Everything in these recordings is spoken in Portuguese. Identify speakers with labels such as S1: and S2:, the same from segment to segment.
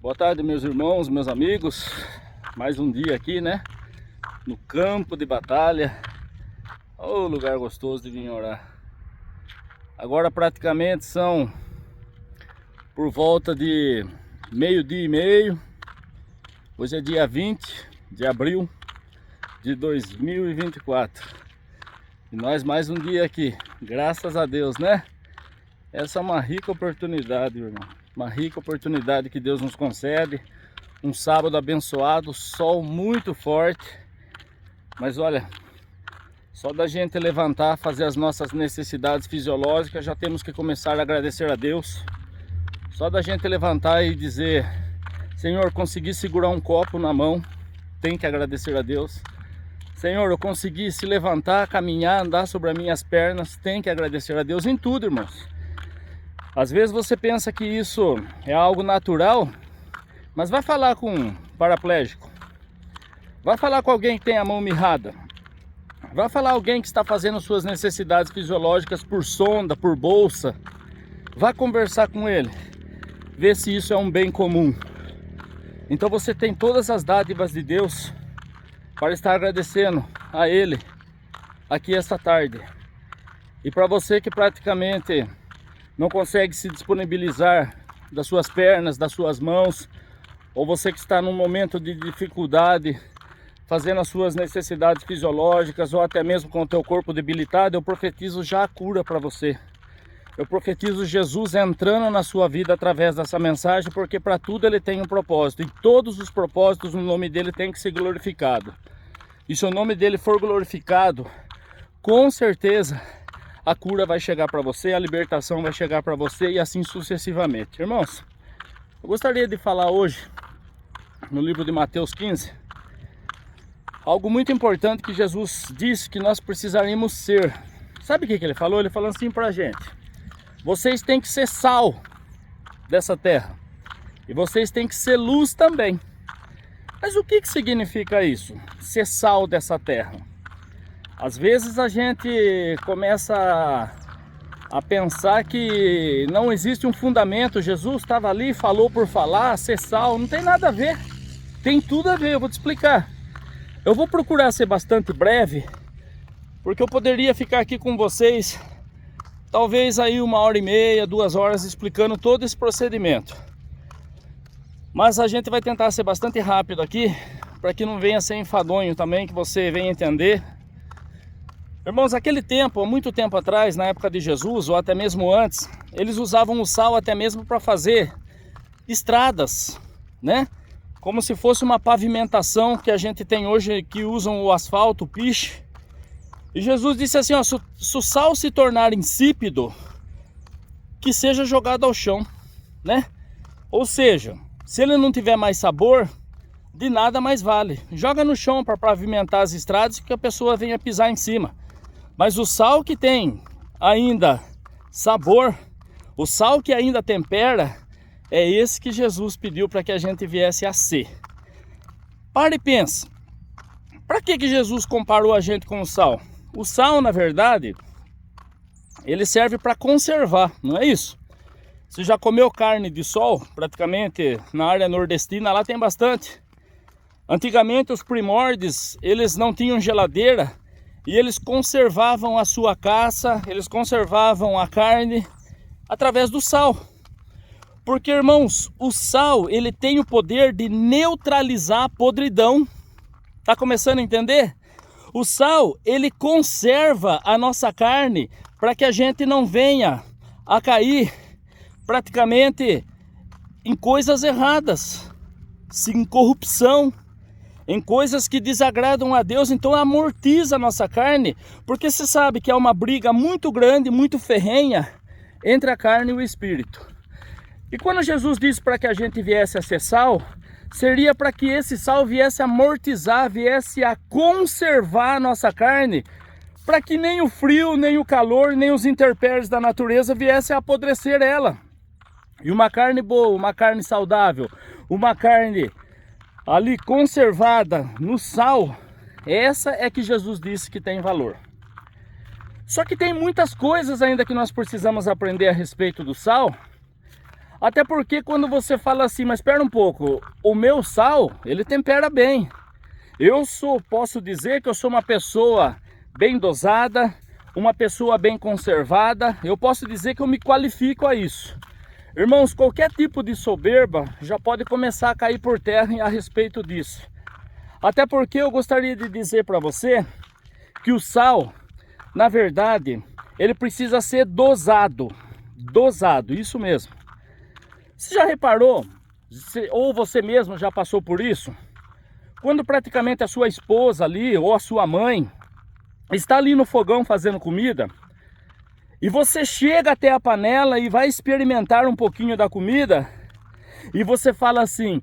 S1: Boa tarde, meus irmãos, meus amigos. Mais um dia aqui, né? No campo de batalha. Oh, lugar gostoso de vir orar. Agora praticamente são por volta de meio-dia e meio. Hoje é dia 20 de abril de 2024. E nós mais um dia aqui, graças a Deus, né? Essa é uma rica oportunidade, irmão. Uma rica oportunidade que Deus nos concede. Um sábado abençoado, sol muito forte. Mas olha, só da gente levantar, fazer as nossas necessidades fisiológicas, já temos que começar a agradecer a Deus. Só da gente levantar e dizer: Senhor, consegui segurar um copo na mão, tem que agradecer a Deus. Senhor, eu consegui se levantar, caminhar, andar sobre as minhas pernas, tem que agradecer a Deus em tudo, irmãos. Às vezes você pensa que isso é algo natural, mas vai falar com um paraplégico, vai falar com alguém que tem a mão mirrada, vai falar alguém que está fazendo suas necessidades fisiológicas por sonda, por bolsa, vai conversar com ele, ver se isso é um bem comum. Então você tem todas as dádivas de Deus para estar agradecendo a Ele aqui esta tarde. E para você que praticamente não consegue se disponibilizar das suas pernas, das suas mãos, ou você que está num momento de dificuldade, fazendo as suas necessidades fisiológicas, ou até mesmo com o teu corpo debilitado, eu profetizo já a cura para você. Eu profetizo Jesus entrando na sua vida através dessa mensagem, porque para tudo ele tem um propósito, e todos os propósitos no nome dele tem que ser glorificado. E se o nome dele for glorificado, com certeza a cura vai chegar para você, a libertação vai chegar para você e assim sucessivamente. Irmãos, eu gostaria de falar hoje, no livro de Mateus 15, algo muito importante que Jesus disse que nós precisaríamos ser. Sabe o que ele falou? Ele falou assim para a gente: vocês têm que ser sal dessa terra e vocês têm que ser luz também. Mas o que significa isso? Ser sal dessa terra? Às vezes a gente começa a pensar que não existe um fundamento. Jesus estava ali, falou por falar, ser sal, não tem nada a ver. Tem tudo a ver, eu vou te explicar. Eu vou procurar ser bastante breve, porque eu poderia ficar aqui com vocês, talvez aí 1h30, 2 horas, explicando todo esse procedimento. Mas a gente vai tentar ser bastante rápido aqui, para que não venha ser enfadonho também, que você venha entender. Irmãos, aquele tempo, há muito tempo atrás, na época de Jesus, ou até mesmo antes, eles usavam o sal até mesmo para fazer estradas, né? Como se fosse uma pavimentação que a gente tem hoje, que usam o asfalto, o piche. E Jesus disse assim, ó, se o sal se tornar insípido, que seja jogado ao chão, né? Ou seja, se ele não tiver mais sabor, de nada mais vale. Joga no chão para pavimentar as estradas, que a pessoa venha pisar em cima. Mas o sal que tem ainda sabor, o sal que ainda tempera, é esse que Jesus pediu para que a gente viesse a ser. Para e pensa, para que Jesus comparou a gente com o sal? O sal, na verdade, ele serve para conservar, não é isso? Você já comeu carne de sol? Praticamente na área nordestina lá tem bastante. Antigamente os primórdios, eles não tinham geladeira, e eles conservavam a sua caça, eles conservavam a carne através do sal. Porque, irmãos, o sal, ele tem o poder de neutralizar a podridão. Tá começando a entender? O sal, ele conserva a nossa carne para que a gente não venha a cair praticamente em coisas erradas, em corrupção, em coisas que desagradam a Deus. Então amortiza a nossa carne, porque você sabe que é uma briga muito grande, muito ferrenha entre a carne e o espírito. E quando Jesus disse para que a gente viesse a ser sal, seria para que esse sal viesse a amortizar, viesse a conservar a nossa carne, para que nem o frio, nem o calor, nem os intempéries da natureza viessem a apodrecer ela. E uma carne boa, uma carne saudável, uma carne ali conservada no sal, essa é que Jesus disse que tem valor. Só que tem muitas coisas ainda que nós precisamos aprender a respeito do sal, Até porque quando você fala assim, mas espera um pouco, o meu sal, ele tempera bem. Posso dizer que eu sou uma pessoa bem dosada, uma pessoa bem conservada. Eu posso dizer que eu me qualifico a isso. Irmãos, qualquer tipo de soberba já pode começar a cair por terra a respeito disso. Até porque eu gostaria de dizer para você que o sal, na verdade, ele precisa ser dosado. Dosado, isso mesmo. Você já reparou, ou você mesmo já passou por isso? Quando praticamente a sua esposa ali, ou a sua mãe, está ali no fogão fazendo comida, e você chega até a panela e vai experimentar um pouquinho da comida, e você fala assim,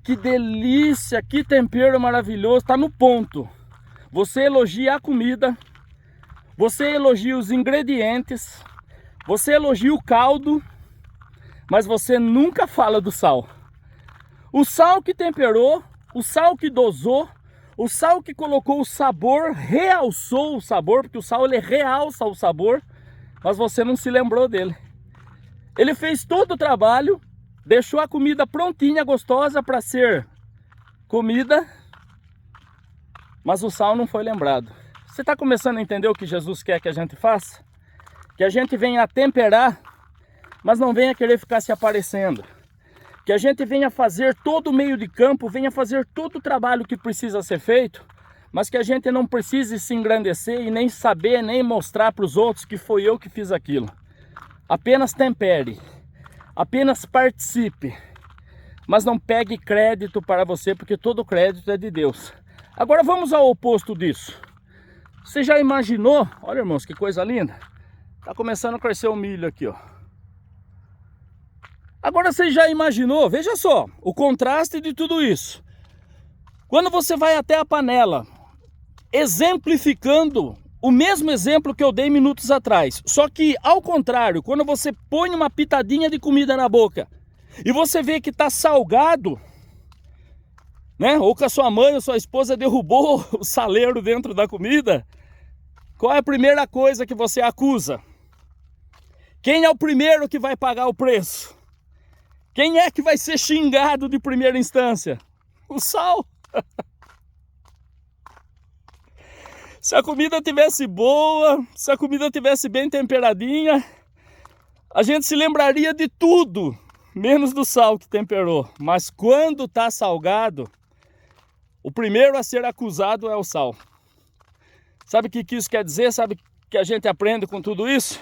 S1: que delícia, que tempero maravilhoso, está no ponto. Você elogia a comida, você elogia os ingredientes, você elogia o caldo, mas você nunca fala do sal. O sal que temperou, o sal que dosou, o sal que colocou o sabor, realçou o sabor, porque o sal ele realça o sabor, mas você não se lembrou dele. Ele fez todo o trabalho, deixou a comida prontinha, gostosa para ser comida, mas o sal não foi lembrado. Você está começando a entender o que Jesus quer que a gente faça? Que a gente venha temperar, mas não venha querer ficar se aparecendo. Que a gente venha fazer todo o meio de campo, venha fazer todo o trabalho que precisa ser feito, mas que a gente não precise se engrandecer e nem saber, nem mostrar para os outros que foi eu que fiz aquilo. Apenas tempere, apenas participe, mas não pegue crédito para você, porque todo o crédito é de Deus. Agora vamos ao oposto disso. Você já imaginou? Olha, irmãos, que coisa linda. Tá começando a crescer o milho aqui, ó. Agora você já imaginou, veja só, o contraste de tudo isso. Quando você vai até a panela, exemplificando o mesmo exemplo que eu dei minutos atrás, só que ao contrário, quando você põe uma pitadinha de comida na boca e você vê que está salgado, né? Ou que a sua mãe ou sua esposa derrubou o saleiro dentro da comida, qual é a primeira coisa que você acusa? Quem é o primeiro que vai pagar o preço? Quem é que vai ser xingado de primeira instância? O sal. Se a comida tivesse boa, se a comida tivesse bem temperadinha, a gente se lembraria de tudo, menos do sal que temperou. Mas quando está salgado, o primeiro a ser acusado é o sal. Sabe o que isso quer dizer? Sabe o que a gente aprende com tudo isso?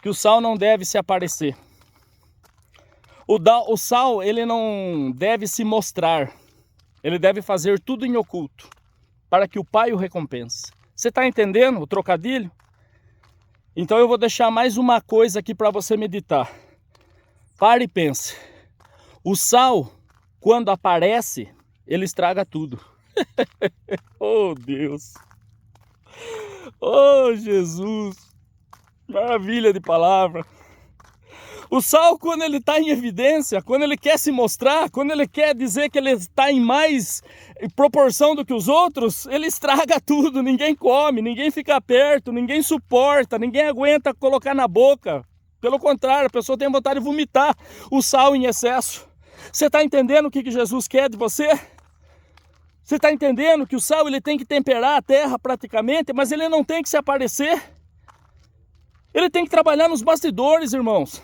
S1: Que o sal não deve se aparecer. O sal, ele não deve se mostrar. Ele deve fazer tudo em oculto, para que o Pai o recompense. Você está entendendo o trocadilho? Então eu vou deixar mais uma coisa aqui para você meditar. Pare e pense. O sal, quando aparece, ele estraga tudo. Oh, Deus! Oh, Jesus! Maravilha de palavra! O sal, quando ele está em evidência, quando ele quer se mostrar, quando ele quer dizer que ele está em mais proporção do que os outros, ele estraga tudo, ninguém come, ninguém fica perto, ninguém suporta, ninguém aguenta colocar na boca. Pelo contrário, a pessoa tem vontade de vomitar o sal em excesso. Você está entendendo o que Jesus quer de você? Você está entendendo que o sal ele tem que temperar a terra praticamente, mas ele não tem que se aparecer? Ele tem que trabalhar nos bastidores, irmãos.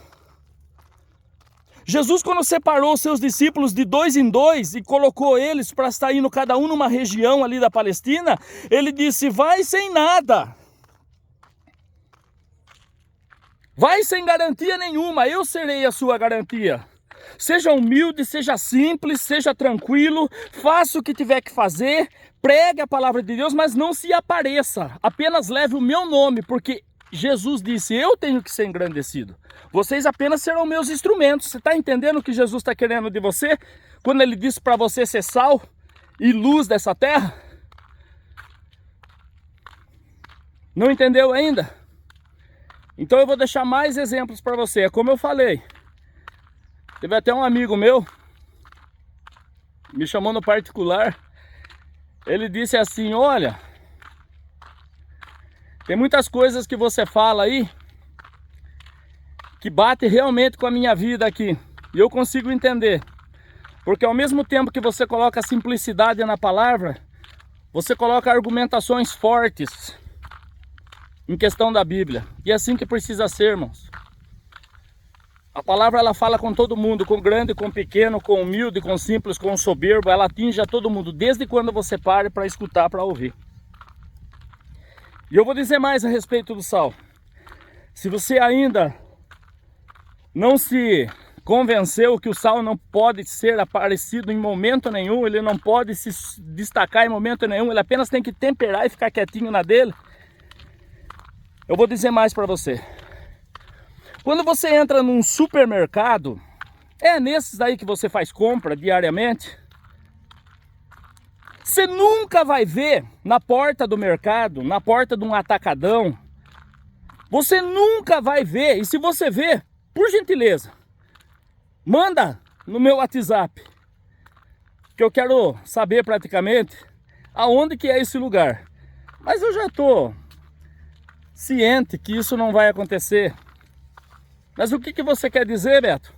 S1: Jesus, quando separou os seus discípulos de 2 em 2 e colocou eles para estar indo cada um numa região ali da Palestina, ele disse, vai sem nada. Vai sem garantia nenhuma, eu serei a sua garantia. Seja humilde, seja simples, seja tranquilo, faça o que tiver que fazer, pregue a palavra de Deus, mas não se apareça. Apenas leve o meu nome, porque Jesus disse, eu tenho que ser engrandecido. Vocês apenas serão meus instrumentos. Você está entendendo o que Jesus está querendo de você? Quando ele disse para você ser sal e luz dessa terra? Não entendeu ainda? Então eu vou deixar mais exemplos para você. É como eu falei. Teve até um amigo meu, me chamou no particular. Ele disse assim, olha, tem muitas coisas que você fala aí que bate realmente com a minha vida aqui. E eu consigo entender. Porque ao mesmo tempo que você coloca a simplicidade na palavra, você coloca argumentações fortes em questão da Bíblia. E é assim que precisa ser, irmãos. A palavra ela fala com todo mundo, com grande, com pequeno, com humilde, com simples, com soberbo. Ela atinge a todo mundo, desde quando você pare para escutar, para ouvir. E eu vou dizer mais a respeito do sal. Se você ainda não se convenceu que o sal não pode ser aparecido em momento nenhum, ele não pode se destacar em momento nenhum, ele apenas tem que temperar e ficar quietinho na dele, eu vou dizer mais para você. Quando você entra num supermercado, é nesses daí que você faz compra diariamente, você nunca vai ver na porta do mercado, na porta de um atacadão, você nunca vai ver, e se você ver, por gentileza, manda no meu WhatsApp, que eu quero saber praticamente aonde que é esse lugar. Mas eu já estou ciente que isso não vai acontecer. Mas o que você quer dizer, Beto?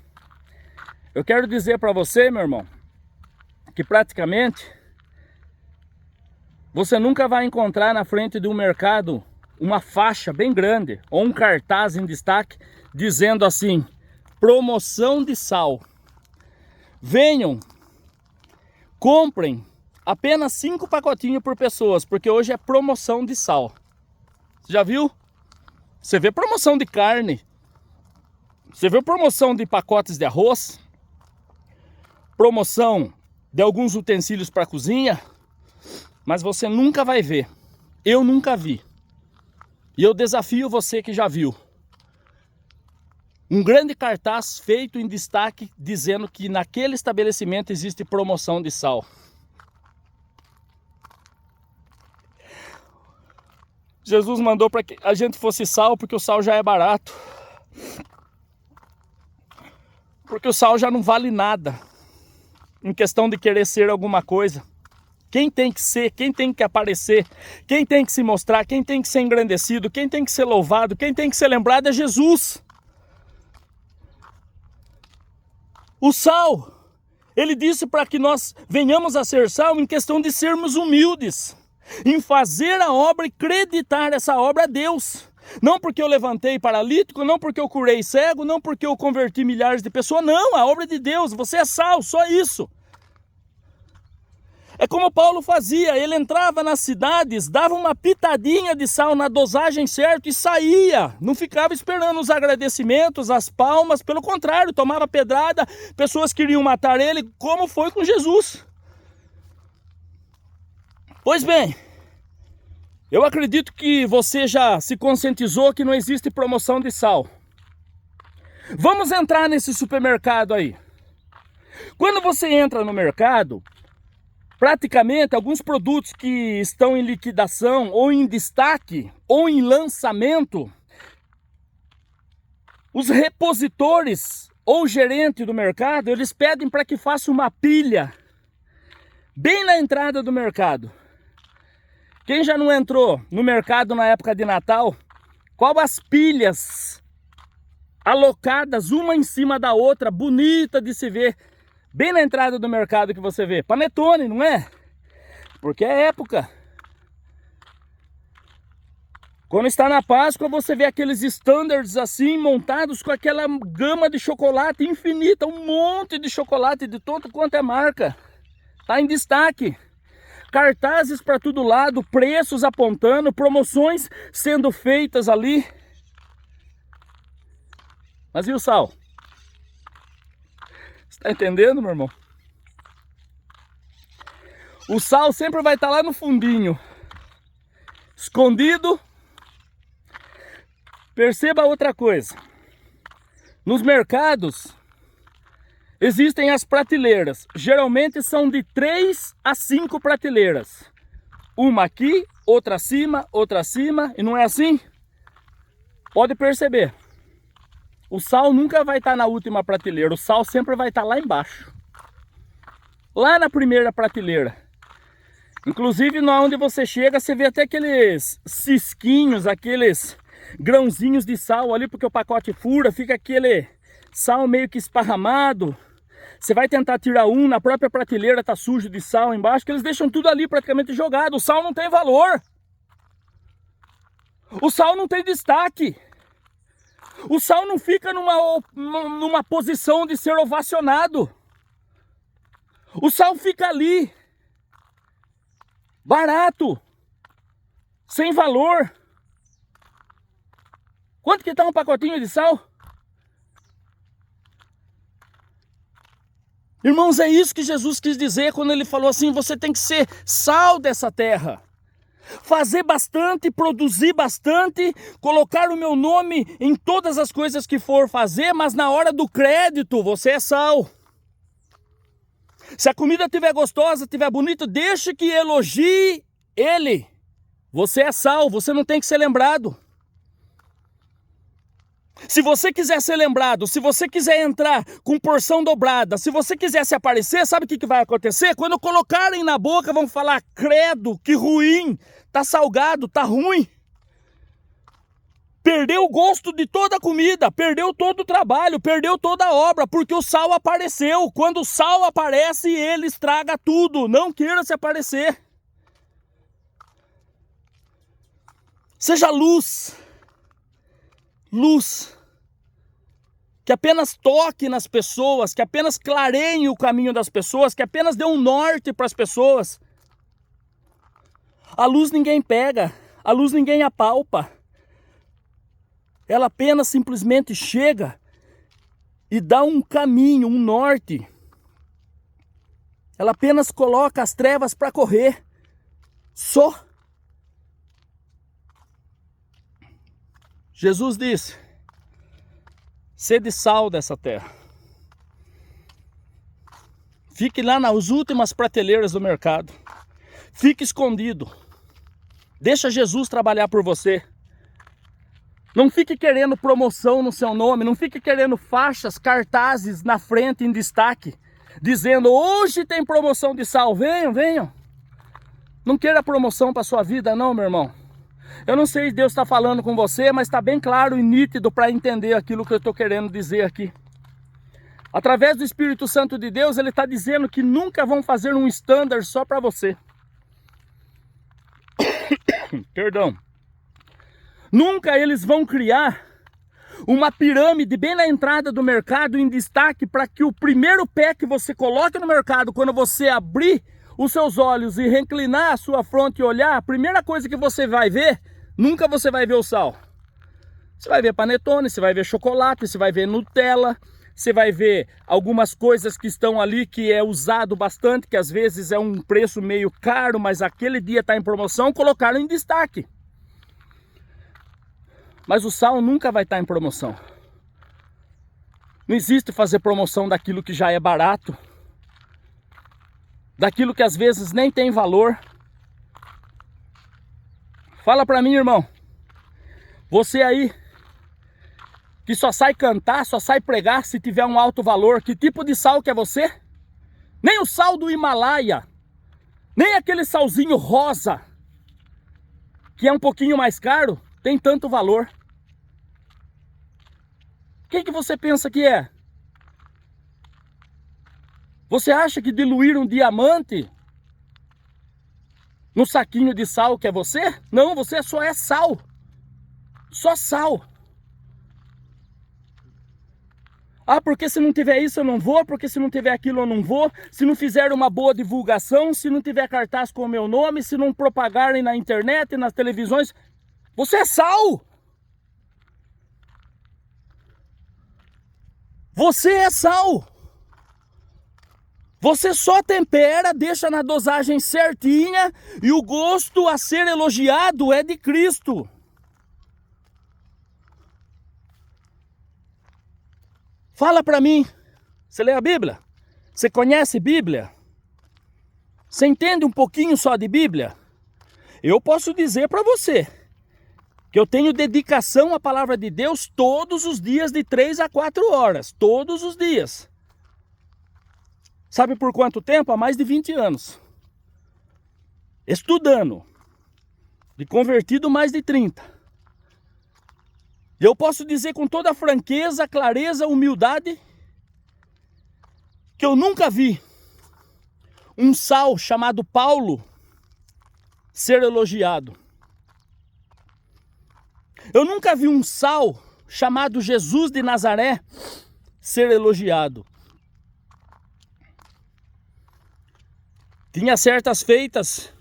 S1: Eu quero dizer para você, meu irmão, que praticamente você nunca vai encontrar na frente de um mercado uma faixa bem grande ou um cartaz em destaque dizendo assim: promoção de sal. Venham, comprem apenas 5 pacotinhos por pessoas, porque hoje é promoção de sal. Você já viu? Você vê promoção de carne, você vê promoção de pacotes de arroz, promoção de alguns utensílios para cozinha, mas você nunca vai ver, eu nunca vi, e eu desafio você que já viu, um grande cartaz feito em destaque dizendo que naquele estabelecimento existe promoção de sal. Jesus mandou para que a gente fosse sal porque o sal já é barato. Porque o sal já não vale nada em questão de querer ser alguma coisa. Quem tem que ser, quem tem que aparecer, quem tem que se mostrar, quem tem que ser engrandecido, quem tem que ser louvado, quem tem que ser lembrado é Jesus. O sal, ele disse para que nós venhamos a ser sal em questão de sermos humildes, em fazer a obra e acreditar essa obra a Deus. Não porque eu levantei paralítico, não porque eu curei cego, não porque eu converti milhares de pessoas, não, a obra de Deus, você é sal, só isso. É como Paulo fazia, ele entrava nas cidades, dava uma pitadinha de sal na dosagem certa e saía. Não ficava esperando os agradecimentos, as palmas, pelo contrário, tomava pedrada, pessoas queriam matar ele, como foi com Jesus. Pois bem, eu acredito que você já se conscientizou que não existe promoção de sal. Vamos entrar nesse supermercado aí. Quando você entra no mercado, praticamente alguns produtos que estão em liquidação ou em destaque ou em lançamento, os repositores ou gerente do mercado, eles pedem para que faça uma pilha bem na entrada do mercado. Quem já não entrou no mercado na época de Natal, qual as pilhas alocadas uma em cima da outra, bonita de se ver, bem na entrada do mercado que você vê? Panetone, não é? Porque é época. Quando está na Páscoa, você vê aqueles standards assim, montados com aquela gama de chocolate infinita, um monte de chocolate de todo quanto é marca. Está em destaque. Cartazes para todo lado, preços apontando, promoções sendo feitas ali. Mas e o sal? Você está entendendo, meu irmão? O sal sempre vai estar lá no fundinho, escondido. Perceba outra coisa. Nos mercados existem as prateleiras, geralmente são de 3 a 5 prateleiras. Uma aqui, outra acima, e não é assim? Pode perceber. O sal nunca vai estar na última prateleira, o sal sempre vai estar lá embaixo. Lá na primeira prateleira. Inclusive, onde você chega, você vê até aqueles cisquinhos, aqueles grãozinhos de sal ali, porque o pacote fura, fica aquele sal meio que esparramado. Você vai tentar tirar um, na própria prateleira tá sujo de sal embaixo, que eles deixam tudo ali praticamente jogado. O sal não tem valor. O sal não tem destaque. O sal não fica numa posição de ser ovacionado. O sal fica ali, barato, sem valor. Quanto que tá um pacotinho de sal? Irmãos, é isso que Jesus quis dizer quando ele falou assim: você tem que ser sal dessa terra. Fazer bastante, produzir bastante, colocar o meu nome em todas as coisas que for fazer, mas na hora do crédito você é sal. Se a comida estiver gostosa, estiver bonita, deixe que elogie ele. Você é sal, você não tem que ser lembrado. Se você quiser ser lembrado, se você quiser entrar com porção dobrada, se você quiser se aparecer, sabe o que vai acontecer? Quando colocarem na boca, vão falar: credo, que ruim, tá salgado, tá ruim. Perdeu o gosto de toda a comida, perdeu todo o trabalho, perdeu toda a obra, porque o sal apareceu. Quando o sal aparece, ele estraga tudo. Não queira se aparecer. Seja luz. Luz. Que apenas toque nas pessoas, que apenas clareie o caminho das pessoas, que apenas dê um norte para as pessoas. A luz ninguém pega, a luz ninguém apalpa. Ela apenas simplesmente chega e dá um caminho, um norte. Ela apenas coloca as trevas para correr. Só. Jesus disse: sede sal dessa terra. Fique lá nas últimas prateleiras do mercado. Fique escondido. Deixa Jesus trabalhar por você. Não fique querendo promoção no seu nome, não fique querendo faixas, cartazes na frente em destaque, dizendo: hoje tem promoção de sal, venham, venham. Não queira promoção para sua vida não, meu irmão. Eu não sei se Deus está falando com você, mas está bem claro e nítido para entender aquilo que eu estou querendo dizer aqui. Através do Espírito Santo de Deus, Ele está dizendo que nunca vão fazer um standard só para você. Perdão. Nunca eles vão criar uma pirâmide bem na entrada do mercado em destaque para que o primeiro pé que você coloque no mercado, quando você abrir os seus olhos e reclinar a sua fronte e olhar, a primeira coisa que você vai ver, nunca você vai ver o sal. Você vai ver panetone, você vai ver chocolate, você vai ver Nutella, você vai ver algumas coisas que estão ali que é usado bastante, que às vezes é um preço meio caro, mas aquele dia está em promoção, colocaram em destaque. Mas o sal nunca vai estar em promoção. Não existe fazer promoção daquilo que já é barato, daquilo que às vezes nem tem valor. Fala pra mim, irmão, você aí que só sai cantar, só sai pregar se tiver um alto valor, que tipo de sal que é você? Nem o sal do Himalaia, nem aquele salzinho rosa, que é um pouquinho mais caro, tem tanto valor. Quem que você pensa que é? Você acha que diluir um diamante no saquinho de sal que é você? Não, você só é sal. Só sal. Ah, porque se não tiver isso eu não vou, porque se não tiver aquilo eu não vou, se não fizer uma boa divulgação, se não tiver cartaz com o meu nome, se não propagarem na internet, nas televisões, você é sal! Você é sal! Você só tempera, deixa na dosagem certinha e o gosto a ser elogiado é de Cristo. Fala pra mim, você lê a Bíblia? Você conhece Bíblia? Você entende um pouquinho só de Bíblia? Eu posso dizer para você que eu tenho dedicação à palavra de Deus todos os dias de 3 a 4 horas, todos os dias. Sabe por quanto tempo? Há mais de 20 anos. Estudando. De convertido mais de 30. Eu posso dizer com toda franqueza, clareza, humildade, que eu nunca vi um sal chamado Paulo ser elogiado. Eu nunca vi um sal chamado Jesus de Nazaré ser elogiado. Tinha certas feitas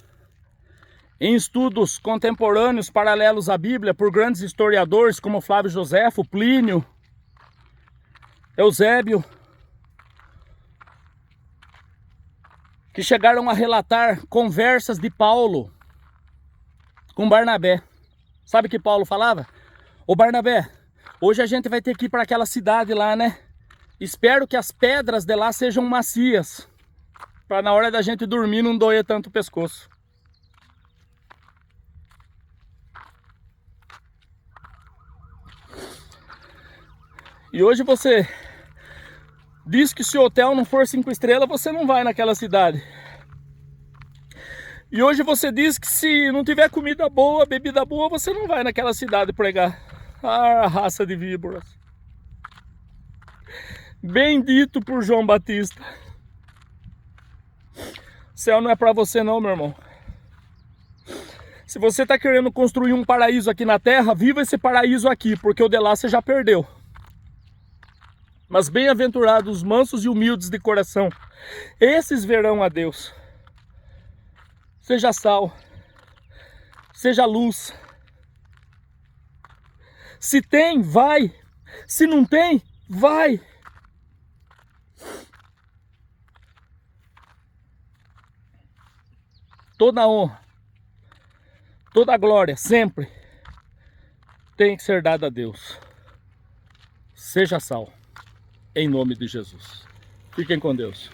S1: em estudos contemporâneos paralelos à Bíblia por grandes historiadores como Flávio Joséfo, Plínio, Eusébio, que chegaram a relatar conversas de Paulo com Barnabé. Sabe o que Paulo falava? Ô Barnabé, hoje a gente vai ter que ir para aquela cidade lá, né? Espero que as pedras de lá sejam macias, para na hora da gente dormir não doer tanto o pescoço. E hoje você diz que se o hotel não for 5 estrelas, você não vai naquela cidade. E hoje você diz que se não tiver comida boa, bebida boa, você não vai naquela cidade pregar. Ah, raça de víboras. Bendito por João Batista. O céu não é para você não, meu irmão. Se você está querendo construir um paraíso aqui na terra, viva esse paraíso aqui, porque o de lá você já perdeu. Mas bem-aventurados os mansos e humildes de coração, esses verão a Deus. Seja sal, seja luz. Se tem, vai. Se não tem, vai. Toda a honra, toda a glória, sempre tem que ser dada a Deus. Seja sal. Em nome de Jesus. Fiquem com Deus.